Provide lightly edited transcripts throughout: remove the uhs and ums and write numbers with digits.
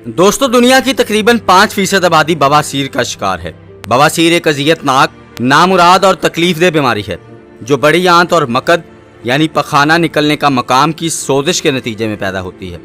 दोस्तों, दुनिया की तकरीबन 5% आबादी बवासीर का शिकार है। बवासीर एक अजियतनाक, नामुराद और तकलीफदेह बीमारी है जो बड़ी आंत और मकद यानी पखाना निकलने का मकाम की सोजिश के नतीजे में पैदा होती है,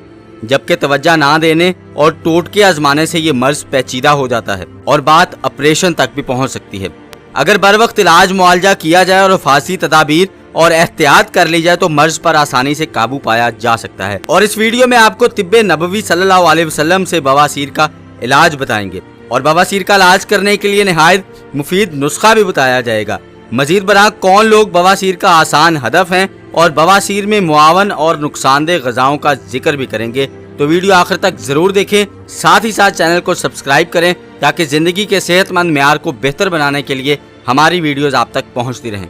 जबकि तवज्जो ना देने और टोटके आजमाने से ये मर्ज पेचीदा हो जाता है और बात ऑपरेशन तक भी पहुंच सकती है। अगर बर वक्त इलाज मुआलजा किया जाए और हिफाज़ती तदाबीर और एहतियात कर ली जाए तो मर्ज पर आसानी से काबू पाया जा सकता है। और इस वीडियो में आपको तिब्बे नबवी सल्लल्लाहु अलैहि वसल्लम से बवासीर का इलाज बताएंगे और बवासीर का इलाज करने के लिए निहायत मुफीद नुस्खा भी बताया जाएगा। मजीद बरां कौन लोग बवासीर का आसान हदफ हैं और बवासीर में मुआवन और नुकसानदेह ग़िज़ाओं का जिक्र भी करेंगे, तो वीडियो आखिर तक जरूर देखें। साथ ही साथ चैनल को सब्सक्राइब करें ताकि जिंदगी के सेहतमंद मेयार को बेहतर बनाने के लिए हमारी वीडियोस आप तक पहुंचती रहें।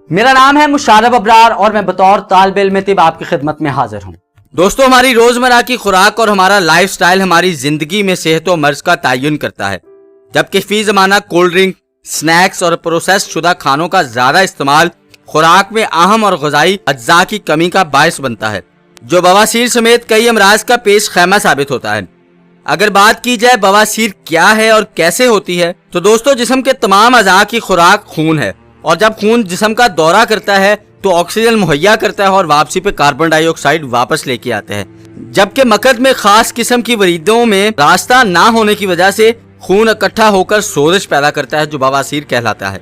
मेरा नाम है मुशारफ अबरार और मैं बतौर तालिब इल्म तिब आपकी खिदमत में हाजिर हूँ। दोस्तों, हमारी रोजमर्रा की खुराक और हमारा लाइफस्टाइल हमारी जिंदगी में सेहत और मर्ज का तयन करता है, जबकि फी जमाना कोल्ड ड्रिंक, स्नैक्स और प्रोसेस शुदा खानों का ज्यादा इस्तेमाल खुराक में अहम और ग़िज़ाई अज्जा की कमी का बायस बनता है, जो बवासीर समेत कई अमराज का पेश खैमा साबित होता है। अगर बात की जाए बवासीर क्या है और कैसे होती है, तो दोस्तों जिस्म के तमाम अज़ा की खुराक खून है और जब खून जिस्म का दौरा करता है तो ऑक्सीजन मुहैया करता है और वापसी पे कार्बन डाइऑक्साइड वापस लेके आता है, जबकि मकद में खास किस्म की वरीदों में रास्ता ना होने की वजह से खून इकट्ठा होकर सोजिश पैदा करता है जो बवासीर कहलाता है।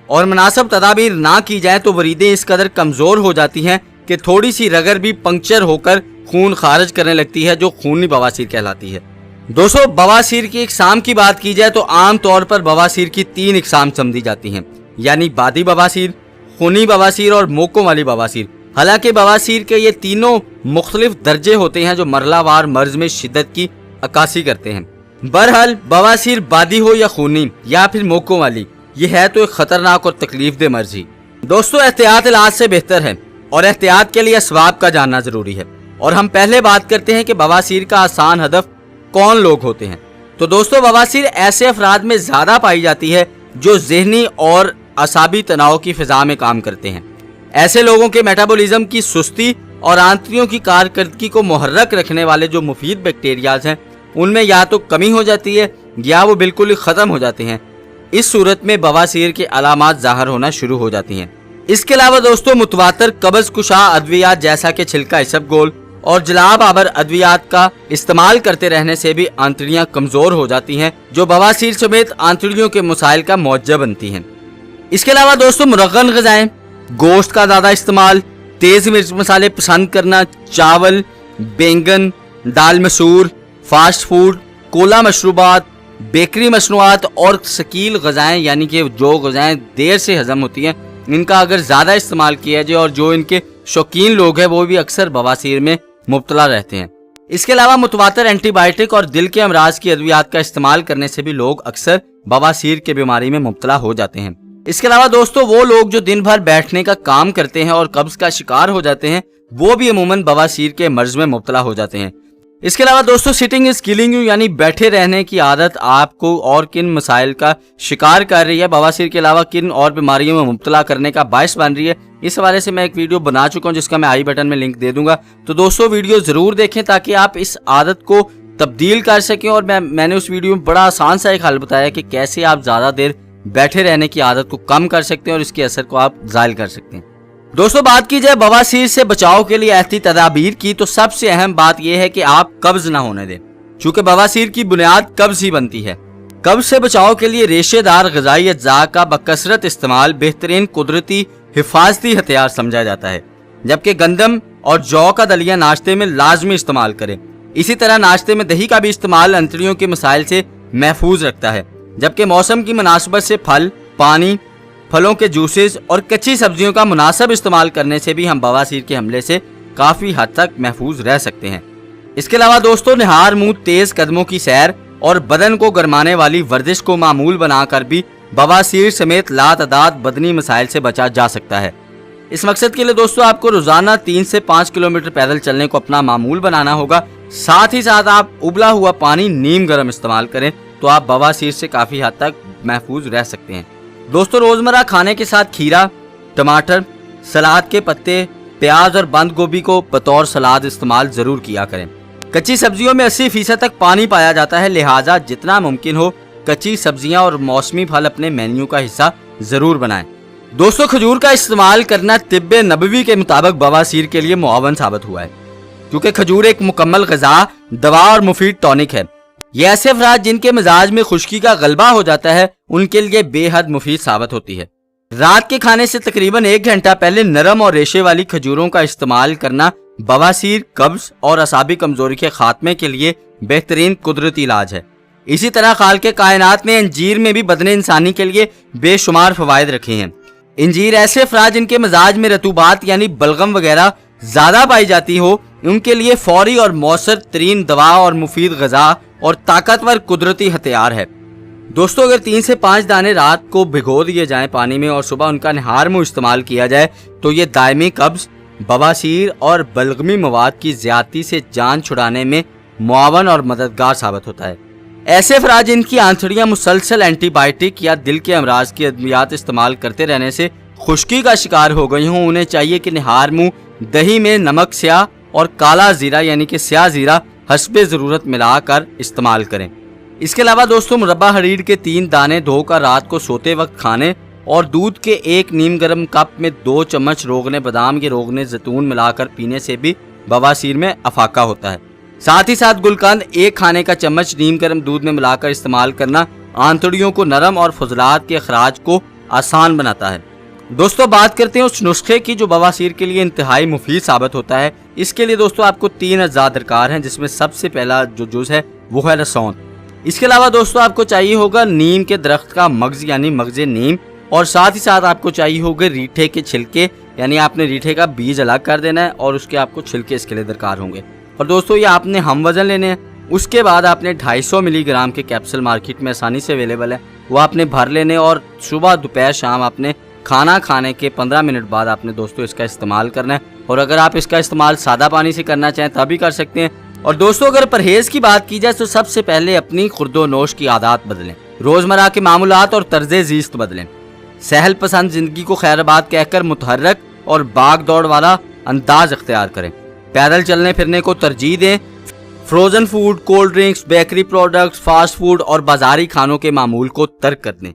और मुनासिब तदाबीर ना की जाए तो वरीदें इस कदर कमजोर हो जाती हैं कि थोड़ी सी रगर भी पंक्चर होकर खून खारिज करने लगती है, जो खूनी बवासीर कहलाती है। दोस्तों, बवासीर की इकसाम की बात की जाए तो आम तौर पर बवासीर की 3 इकसाम समझी जाती हैं, यानी बादी बवासीर, खूनी बवासीर और मोकों वाली बवासीर। हालांकि बवासीर के ये तीनों मुख्तलिफ दर्जे होते हैं जो मरलावार मर्ज में शिद्दत की अक्कासी करते हैं। बहरहाल बवासीर बादी हो या खूनी या फिर मोकों वाली, ये है तो एक खतरनाक और तकलीफदेह मर्ज ही। दोस्तों, एहतियात इलाज से बेहतर है और एहतियात के लिए असबाब का जानना जरूरी है। और हम पहले बात करते हैं कि बवासीर का आसान हदफ कौन लोग होते हैं। तो दोस्तों, बवासीर ऐसे अफराद में ज्यादा पाई जाती है जो ज़हनी और असाबी तनाव की फिजा में काम करते हैं। ऐसे लोगों के मेटाबॉलिज्म की सुस्ती और आंतड़ियों की कारकर्दगी को मुहर्रक रखने वाले जो मुफीद बैक्टीरियाज हैं उनमें या तो कमी हो जाती है या वो बिल्कुल ही ख़त्म हो जाते हैं। इस सूरत में बवासीर के अलामात ज़ाहिर होना शुरू हो जाती हैं। इसके अलावा दोस्तों, मुतवातर कब्ज़ कुशा अद्वियात जैसा कि छिलका इसबगोल और जलाब आबर अद्वियात का इस्तेमाल करते रहने से भी आंतड़ियाँ कमज़ोर हो जाती हैं, जो बवासीर समेत आंतड़ियों के मसाइल का मौजब बनती हैं। इसके अलावा दोस्तों, मुरगन ग़िज़ाएं, गोश्त का ज़्यादा इस्तेमाल, तेज़ मिर्च मसाले पसंद करना, चावल, बैंगन, दाल मसूर, फास्ट फूड, कोला मशरूबात, बेकरी मसनूआत और शकील ग़िज़ाएं यानी कि जो ग़िज़ाएं देर से हज़म होती हैं, इनका अगर ज़्यादा इस्तेमाल किया जाए और जो इनके शौकीन लोग हैं वो भी अक्सर बवासीर में मुब्तला रहते हैं। इसके अलावा मुतवातर एंटीबायोटिक और दिल के अमराज की अद्वियात का इस्तेमाल करने से भी लोग अक्सर बवासीर के बीमारी में मुब्तला हो जाते हैं। इसके अलावा दोस्तों, वो लोग जो दिन भर बैठने का काम करते हैं और कब्ज का शिकार हो जाते हैं वो भी अमूमन बवासीर के मर्ज में मुब्तला हो जाते हैं। इसके अलावा दोस्तों, सिटिंग इज किलिंग यू यानी बैठे रहने की आदत आपको और किन मसाइल का शिकार कर रही है, बवासीर के अलावा किन और बीमारियों में मुब्तला करने का बायस बन रही है, इस हवाले से मैं एक वीडियो बना चुका हूं जिसका मैं आई बटन में लिंक दे दूंगा। तो दोस्तों, वीडियो जरूर देखें ताकि आप इस आदत को तब्दील कर सकें। और मैंने उस वीडियो में बड़ा आसान सा एक हल बताया कि कैसे आप ज्यादा देर बैठे रहने की आदत को कम कर सकते हैं और इसके असर को आप ज़ायल कर सकते हैं। दोस्तों, बात की जाए बवासीर से बचाव के लिए एहती तदाबीर की, तो सबसे अहम बात यह है कि आप कब्ज ना होने दें, चूंकि बवासीर की बुनियाद कब्ज ही बनती है। कब्ज से बचाव के लिए रेशेदार ग़िज़ाई अज्जा का बकसरत इस्तेमाल बेहतरीन कुदरती हिफाजती हथियार समझा जाता है, जबकि गंदम और जौ का दलिया नाश्ते में लाजमी इस्तेमाल करें। इसी तरह नाश्ते में दही का भी इस्तेमाल अंतड़ियों के मसाइल से महफूज रखता है, जबकि मौसम की मुनासबत से फल, पानी, फलों के जूसेस और कच्ची सब्जियों का मुनासिब इस्तेमाल करने से भी हम बवासीर के हमले से काफ़ी हद तक महफूज रह सकते हैं। इसके अलावा दोस्तों, निहार मुंह, तेज़ कदमों की सैर और बदन को गरमाने वाली वर्जिश को मामूल बनाकर भी बवासीर समेत लातदाद बदनी मसाइल से बचा जा सकता है। इस मकसद के लिए दोस्तों आपको रोजाना 3 से 5 किलोमीटर पैदल चलने को अपना मामूल बनाना होगा। साथ ही साथ आप उबला हुआ पानी नीम गर्म इस्तेमाल करें तो आप बवासीर से काफी हद तक महफूज रह सकते हैं। दोस्तों रोजमर्रा खाने के साथ खीरा, टमाटर, सलाद के पत्ते, प्याज और बंद गोभी को बतौर सलाद इस्तेमाल जरूर किया करें। कच्ची सब्जियों में 80% तक पानी पाया जाता है, लिहाजा जितना मुमकिन हो कच्ची सब्जियां और मौसमी फल अपने मेन्यू का हिस्सा जरूर बनाएं। दोस्तों खजूर का इस्तेमाल करना तिब्बे नबवी के मुताबिक बवासीर के लिए मुआवन साबित हुआ है, क्योंकि खजूर एक मुकम्मल ग़िज़ा, दवा और मुफीद टॉनिक है। ये ऐसे अफराद जिनके मिजाज में खुश्की का गलबा हो जाता है उनके लिए बेहद मुफीद साबित होती है। रात के खाने से तकरीबन 1 घंटा पहले नरम और रेशे वाली खजूरों का इस्तेमाल करना बवासीर, कब्ज और असाबी कमजोरी के खात्मे के लिए बेहतरीन कुदरती इलाज है। इसी तरह खालिक़े कायनात ने अंजीर में भी बदन इंसानी के लिए बेशुमार फवायद रखे हैं। अंजीर ऐसे अफराद जिनके मिजाज में रतूबात यानी बलगम वगैरह ज्यादा पाई जाती हो उनके लिए फौरी और मौसर तरीन दवा और मुफीद ग़िज़ा और ताकतवर कुदरती हथियार है। दोस्तों अगर 3 से 5 दाने रात को भिगो दिए जाएं पानी में और सुबह उनका नहार मुंह इस्तेमाल किया जाए तो ये दायमी कब्ज, बवासीर और बलगमी मवाद की ज्यादती से जान छुड़ाने में मुआवन और मददगार साबित होता है। ऐसे अफराद जिनकी आंतड़ियां मुसलसल एंटीबायोटिक या दिल के अमराज की अद्वियात इस्तेमाल करते रहने से खुश्की का शिकार हो गई हों, उन्हें चाहिए कि नहार मुंह दही में नमक, स्याह और काला जीरा यानी कि स्याह जीरा हस्बे ज़रूरत मिलाकर इस्तेमाल करें। इसके अलावा दोस्तों मुरब्बा हरीर के 3 दाने धोकर रात को सोते वक्त खाने और दूध के 1 नीम गर्म कप में 2 चम्मच रोगने बादाम के रोगने जैतून मिलाकर पीने से भी बवासीर में अफाका होता है। साथ ही साथ गुलकंद 1 खाने का चम्मच नीम गर्म दूध में मिलाकर इस्तेमाल करना आंतड़ियों को नरम और फजलात के अखराज को आसान बनाता है। दोस्तों बात करते हैं उस नुस्खे की जो बवासीर के लिए इंतहाई मुफीद साबित होता है। इसके लिए दोस्तों आपको 3 अज्जा दरकार हैं, जिसमें सबसे पहला जो जुज़ है वो है रसौंत। इसके अलावा दोस्तों आपको चाहिए होगा नीम के दरख्त का मगज यानी मगज नीम, और साथ ही साथ आपको चाहिए होंगे रीठे के छिलके, यानी आपने रीठे का बीज अलग कर देना है और उसके आपको छिलके इसके लिए दरकार होंगे। और दोस्तों ये आपने हम वजन लेने हैं। उसके बाद आपने 250 मिलीग्राम के कैप्सूल मार्केट में आसानी से अवेलेबल है, वो आपने भर लेने और सुबह दोपहर शाम आपने खाना खाने के 15 मिनट बाद आपने दोस्तों इसका इस्तेमाल करना है। और अगर आप इसका इस्तेमाल सादा पानी से करना चाहें तब भी कर सकते हैं। और दोस्तों अगर परहेज की बात की जाए तो सबसे पहले अपनी खुर्दो नोश की आदत बदलें, रोजमर्रा के मामूलात और तर्ज़े ज़ीस्त बदलें। सहल पसंद जिंदगी को खैराबाद कहकर मुतहर्रक और भाग दौड़ वाला अंदाज अख्तियार करें। पैदल चलने फिरने को तरजीह दें। Frozen food, cold drinks, bakery products, fast food और बाजारी खानों के मामूल को तर्क कर दें।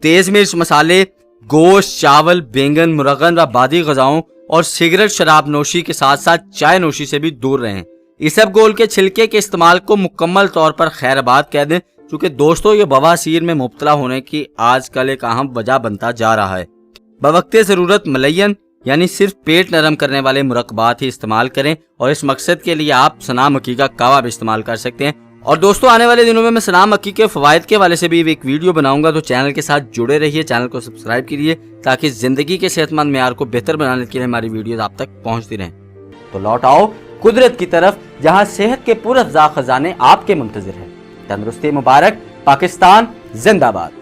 तेज मिर्च मसाले, गोश्त, चावल, बैंगन, मुरगन व बादी ग़िज़ाओं और सिगरेट शराब नोशी के साथ साथ चाय नोशी से भी दूर रहें। इसबगोल के छिलके के इस्तेमाल को मुकम्मल तौर पर खैराबाद कह दें, क्योंकि दोस्तों ये बवासीर में मुब्तला होने की आजकल एक अहम वजह बनता जा रहा है। बवक्ते ज़रूरत मलयन यानी सिर्फ पेट नरम करने वाले मुरक्बात ही इस्तेमाल करें और इस मकसद के लिए आप सना मक्की का कावा भी इस्तेमाल कर सकते हैं। और दोस्तों आने वाले दिनों में मैं सना मक्की के फ़वाइद के हवाले से भी एक वीडियो बनाऊंगा, तो चैनल के साथ जुड़े रहिए, चैनल को सब्सक्राइब कीजिए ताकि ज़िंदगी के सेहतमंद मेयार को बेहतर बनाने के लिए हमारी वीडियोज़ आप तक पहुँचती रहें। तो लौट आओ कुदरत की तरफ, जहाँ सेहत के पुरअफ़ज़ा खजाने आपके मुंतज़िर हैं। तंदुरुस्ती मुबारक, पाकिस्तान जिंदाबाद।